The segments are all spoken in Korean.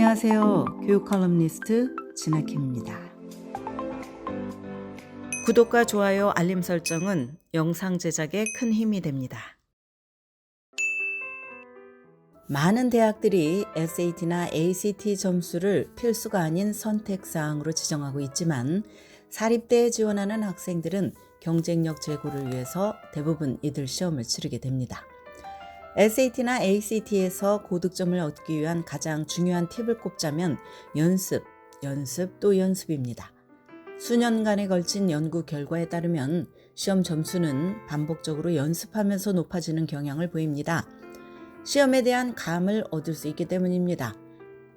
안녕하세요. 교육 컬럼니스트 진아킴입니다. 구독과 좋아요, 알림 설정은 영상 제작에 큰 힘이 됩니다. 많은 대학들이 SAT나 ACT 점수를 필수가 아닌 선택사항으로 지정하고 있지만 사립대에 지원하는 학생들은 경쟁력 제고를 위해서 대부분 이들 시험을 치르게 됩니다. SAT나 ACT에서 고득점을 얻기 위한 가장 중요한 팁을 꼽자면 연습 또 연습입니다. 수년간에 걸친 연구 결과에 따르면 시험 점수는 반복적으로 연습하면서 높아지는 경향을 보입니다. 시험에 대한 감을 얻을 수 있기 때문입니다.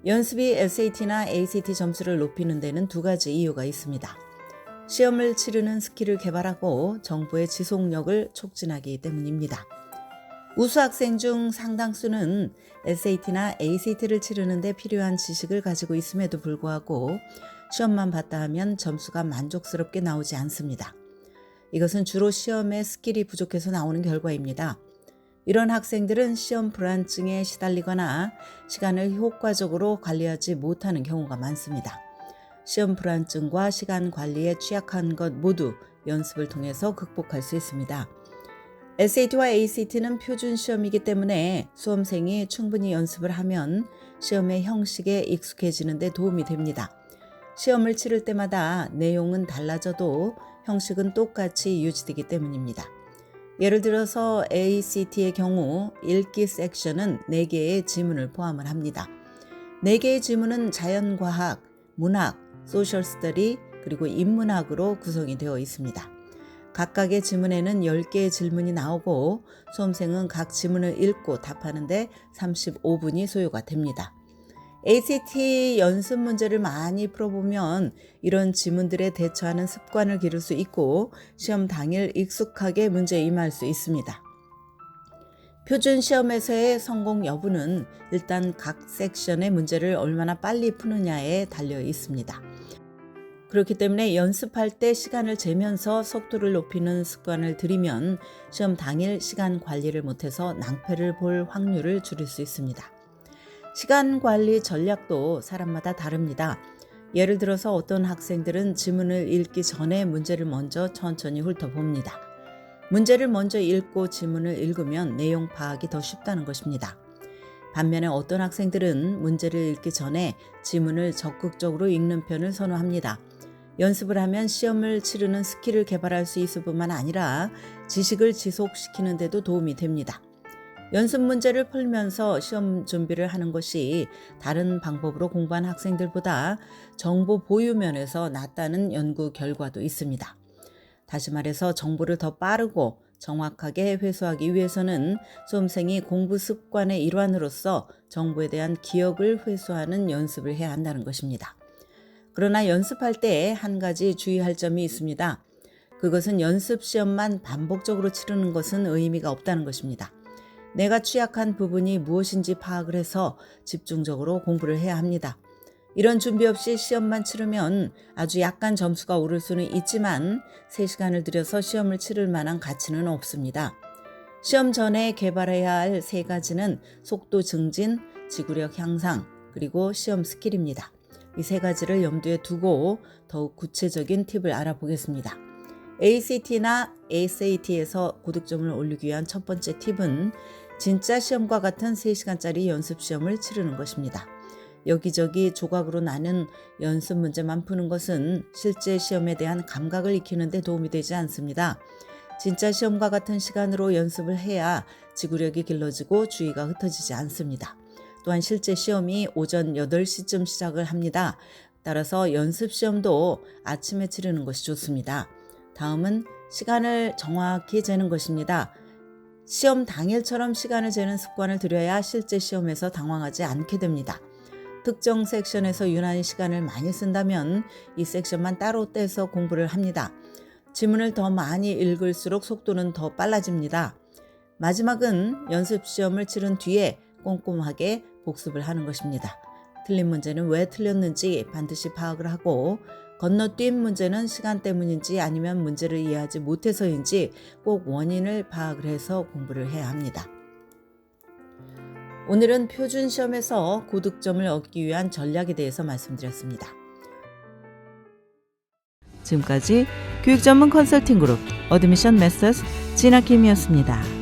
연습이 SAT나 ACT 점수를 높이는 데는 두 가지 이유가 있습니다. 시험을 치르는 스킬을 개발하고 정보의 지속력을 촉진하기 때문입니다. 우수 학생 중 상당수는 SAT나 ACT를 치르는 데 필요한 지식을 가지고 있음에도 불구하고 시험만 봤다 하면 점수가 만족스럽게 나오지 않습니다. 이것은 주로 시험의 스킬이 부족해서 나오는 결과입니다. 이런 학생들은 시험 불안증에 시달리거나 시간을 효과적으로 관리하지 못하는 경우가 많습니다. 시험 불안증과 시간 관리에 취약한 것 모두 연습을 통해서 극복할 수 있습니다. SAT와 ACT는 표준 시험이기 때문에 수험생이 충분히 연습을 하면 시험의 형식에 익숙해지는 데 도움이 됩니다. 시험을 치를 때마다 내용은 달라져도 형식은 똑같이 유지되기 때문입니다. 예를 들어서 ACT의 경우 읽기 섹션은 4개의 지문을 포함을 합니다. 4개의 지문은 자연과학, 문학, 소셜 스터디, 그리고 인문학으로 구성이 되어 있습니다. 각각의 지문에는 10개의 질문이 나오고 수험생은 각 지문을 읽고 답하는데 35분이 소요가 됩니다. ACT 연습 문제를 많이 풀어보면 이런 지문들에 대처하는 습관을 기를 수 있고 시험 당일 익숙하게 문제에 임할 수 있습니다. 표준 시험에서의 성공 여부는 일단 각 섹션의 문제를 얼마나 빨리 푸느냐에 달려 있습니다. 그렇기 때문에 연습할 때 시간을 재면서 속도를 높이는 습관을 들이면 시험 당일 시간 관리를 못해서 낭패를 볼 확률을 줄일 수 있습니다. 시간 관리 전략도 사람마다 다릅니다. 예를 들어서 어떤 학생들은 지문을 읽기 전에 문제를 먼저 천천히 훑어봅니다. 문제를 먼저 읽고 지문을 읽으면 내용 파악이 더 쉽다는 것입니다. 반면에 어떤 학생들은 문제를 읽기 전에 지문을 적극적으로 읽는 편을 선호합니다. 연습을 하면 시험을 치르는 스킬을 개발할 수 있을 뿐만 아니라 지식을 지속시키는 데도 도움이 됩니다. 연습 문제를 풀면서 시험 준비를 하는 것이 다른 방법으로 공부한 학생들보다 정보 보유 면에서 낫다는 연구 결과도 있습니다. 다시 말해서 정보를 더 빠르고 정확하게 회수하기 위해서는 수험생이 공부 습관의 일환으로서 정보에 대한 기억을 회수하는 연습을 해야 한다는 것입니다. 그러나 연습할 때 한 가지 주의할 점이 있습니다. 그것은 연습 시험만 반복적으로 치르는 것은 의미가 없다는 것입니다. 내가 취약한 부분이 무엇인지 파악을 해서 집중적으로 공부를 해야 합니다. 이런 준비 없이 시험만 치르면 아주 약간 점수가 오를 수는 있지만 3시간을 들여서 시험을 치를 만한 가치는 없습니다. 시험 전에 개발해야 할 3가지는 속도 증진, 지구력 향상, 그리고 시험 스킬입니다. 이 3가지를 염두에 두고 더욱 구체적인 팁을 알아보겠습니다. ACT나 SAT에서 고득점을 올리기 위한 첫 번째 팁은 진짜 시험과 같은 3시간짜리 연습 시험을 치르는 것입니다. 여기저기 조각으로 나눈 연습 문제만 푸는 것은 실제 시험에 대한 감각을 익히는 데 도움이 되지 않습니다. 진짜 시험과 같은 시간으로 연습을 해야 지구력이 길러지고 주의가 흩어지지 않습니다. 또한 실제 시험이 오전 8시쯤 시작을 합니다. 따라서 연습 시험도 아침에 치르는 것이 좋습니다. 다음은 시간을 정확히 재는 것입니다. 시험 당일처럼 시간을 재는 습관을 들여야 실제 시험에서 당황하지 않게 됩니다. 특정 섹션에서 유난히 시간을 많이 쓴다면 이 섹션만 따로 떼서 공부를 합니다. 지문을 더 많이 읽을수록 속도는 더 빨라집니다. 마지막은 연습 시험을 치른 뒤에 꼼꼼하게 복습을 하는 것입니다. 틀린 문제는 왜 틀렸는지 반드시 파악을 하고 건너뛴 문제는 시간 때문인지 아니면 문제를 이해하지 못해서인지 꼭 원인을 파악을 해서 공부를 해야 합니다. 오늘은 표준 시험에서 고득점을 얻기 위한 전략에 대해서 말씀드렸습니다. 지금까지 교육 전문 컨설팅 그룹 어드미션 메서스 진아킴이었습니다.